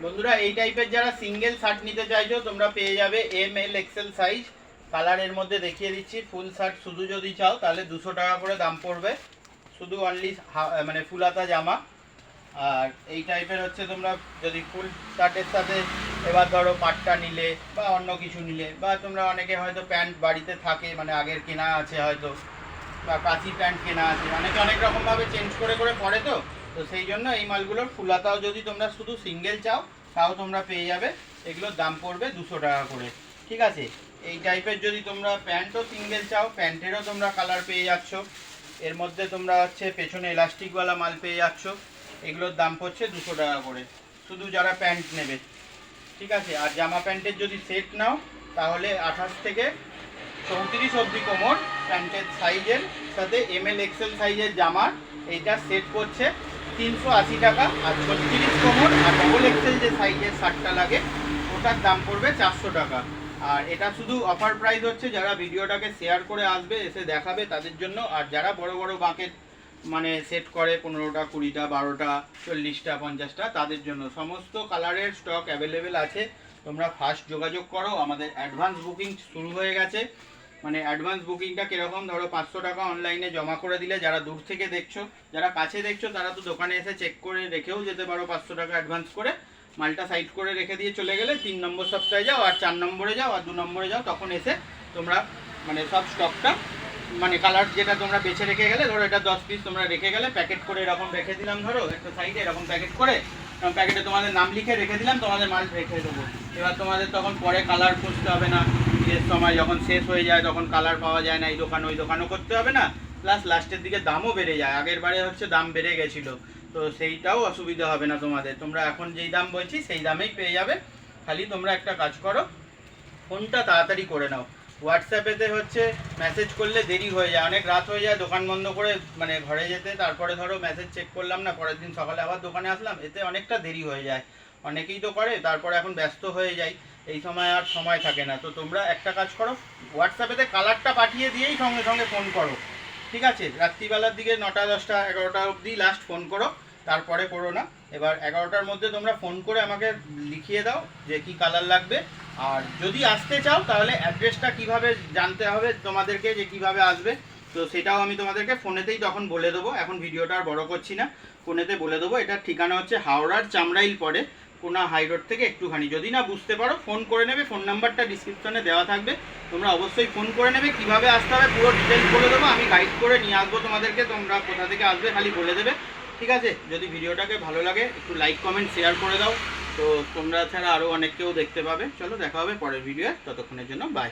বন্ধুরা এই টাইপের যারা সিঙ্গেল শার্ট নিতে চাইছো তোমরা পেয়ে যাবে এম এল এক্সেল সাইজ। কালারের মধ্যে দেখিয়ে দিচ্ছি। ফুল শার্ট শুধু যদি চাও তাহলে 200 টাকা করে দাম পড়বে, শুধু অনলি মানে ফুল হাতা জামা। আর এই টাইপের হচ্ছে তোমরা যদি ফুল শার্টের সাথে এবার ধরো পাট্টা নিলে বা অন্য কিছু নিলে, বা তোমরা অনেকে হয়তো প্যান্ট বাড়িতে থাকে মানে আগের কেনা আছে হয়তো, বা কাঁচি প্যান্ট কেনা আছে, অনেকে অনেক রকমভাবে চেঞ্জ করে করে পরে, তো তো সেই জন্য এই মালগুলোর ফুলাতাও যদি তোমরা শুধু সিঙ্গেল চাও তাও তোমরা পেয়ে যাবে। এগুলোর দাম পড়বে 200 টাকা করে, ঠিক আছে। এই টাইপের যদি তোমরা প্যান্টও সিঙ্গেল চাও, প্যান্টেরও তোমরা কালার পেয়ে যাচ্ছ। এর মধ্যে তোমরা হচ্ছে পেছনে এলাস্টিকওয়ালা মাল পেয়ে যাচ্ছ। এগুলোর দাম পড়ছে 200 টাকা করে, শুধু যারা প্যান্ট নেবে, ঠিক আছে। আর জামা প্যান্টের যদি সেট নাও তাহলে 28 থেকে 34 অবধি কোমর প্যান্টের সাইজের সাথে এম এল এক্সেল সাইজের জামার এইটা সেট করছে 380 টাকা। আর 36 কোমর আর ডবল এক্সেল যে সাইজের শার্টটা লাগে ওটার দাম পড়বে 400 টাকা। আর এটা শুধু অফার প্রাইস হচ্ছে যারা ভিডিওটাকে শেয়ার করে আসবে, এসে দেখাবে তাদের জন্য। আর যারা বড় বড় বাঁকের মানে সেট করে 15টা 20টা 12টা 40টা 50টা তাদের জন্য সমস্ত কালারের স্টক অ্যাভেলেবেল আছে। তোমরা ফার্স্ট যোগাযোগ করো। আমাদের অ্যাডভান্স বুকিং শুরু হয়ে গেছে। মানে অ্যাডভান্স বুকিংটা কীরকম, ধরো 500 টাকা অনলাইনে জমা করে দিলে, যারা দূর থেকে দেখছো, যারা কাছে দেখছো তারা তো দোকানে এসে চেক করে রেখেও যেতে পারো। 500 টাকা অ্যাডভান্স করে মালটা সাইড করে রেখে দিয়ে চলে গেলে 3 নম্বর সপ্তাহে যাও, আর 4 নম্বরে যাও, আর 2 নম্বরে যাও, তখন এসে তোমরা মানে সব স্টকটা মানে কালার যেটা তোমরা বেছে রেখে গেলে, ধরো এটা 10 পিস তোমরা রেখে গেলে, প্যাকেট করে এরকম রেখে দিলাম, ধরো একটা সাইডে এরকম প্যাকেট করে, প্যাকেটে তোমাদের নাম লিখে রেখে দিলাম, তোমাদের মাল রেখে দেবো। এবার তোমাদের তখন পরে কালার খুঁজতে হবে না, ঈদের সময় যখন শেষ হয়ে যায় তখন কালার পাওয়া যায় না, এই দোকান ওই দোকানও করতে হবে না। প্লাস লাস্টের দিকে দামও বেড়ে যায়, আগের বারে হচ্ছে দাম বেড়ে গেছিলো, তো সেইটাও অসুবিধা হবে না তোমাদের। তোমরা এখন যেই দাম বলছি সেই দামেই পেয়ে যাবে। খালি তোমরা একটা কাজ করো, ফোনটা তাড়াতাড়ি করে নাও। হোয়াটসঅ্যাপেতে হচ্ছে মেসেজ করলে দেরি হয়ে যায়, অনেক রাত হয়ে যায় দোকান বন্ধ করে মানে ঘরে যেতে, তারপরে ধরো মেসেজ চেক করলাম না, পরের দিন সকালে আবার দোকানে আসলাম, এতে অনেকটা দেরি হয়ে যায়। অনেকেই তো করে, তারপরে এখন ব্যস্ত হয়ে যায়, এই সময় আর সময় থাকে না। তো তোমরা একটা কাজ করো, হোয়াটসঅ্যাপেতে কালারটা পাঠিয়ে দিয়েই সঙ্গে সঙ্গে ফোন করো, ঠিক আছে। রাত্রিবেলার দিকে 9টা 10টা 11টা অবধি লাস্ট ফোন করো, তারপরে করো না। এবার 11টার মধ্যে তোমরা ফোন করে আমাকে লিখিয়ে দাও যে কি কালার লাগবে। আর যদি আসতে চাও তাহলে অ্যাড্রেসটা কিভাবে জানতে হবে তোমাদেরকে, যে কিভাবে আসবে, তো সেটাও আমি তোমাদেরকে ফোনেতেই তখন বলে দেবো। এখন ভিডিওটা আর বড় করছি না, ফোনেতে বলে দেবো। এটার ঠিকানা হচ্ছে হাওড়ার চামড়াইল পড়ে, কোনা হাই রোড থেকে একটুখানি। যদি না বুঝতে পারো ফোন করে নেবে, ফোন নাম্বারটা ডিসক্রিপশনে দেওয়া থাকবে, তোমরা অবশ্যই ফোন করে নেবে। কিভাবে আসতে হবে পুরো ডিটেলস বলে দেবো, আমি গাইড করে নিয়ে আসবো তোমাদেরকে, তোমরা কোথা থেকে আসবে খালি বলে দেবে, ঠিক আছে। যদি ভিডিওটাকে ভালো লাগে একটু লাইক কমেন্ট শেয়ার করে দাও, তো তোমরা ছাড়া আরও অনেক কেউ দেখতে পাবে। চলো দেখা হবে পরের ভিডিও, ততক্ষণের জন্য বাই।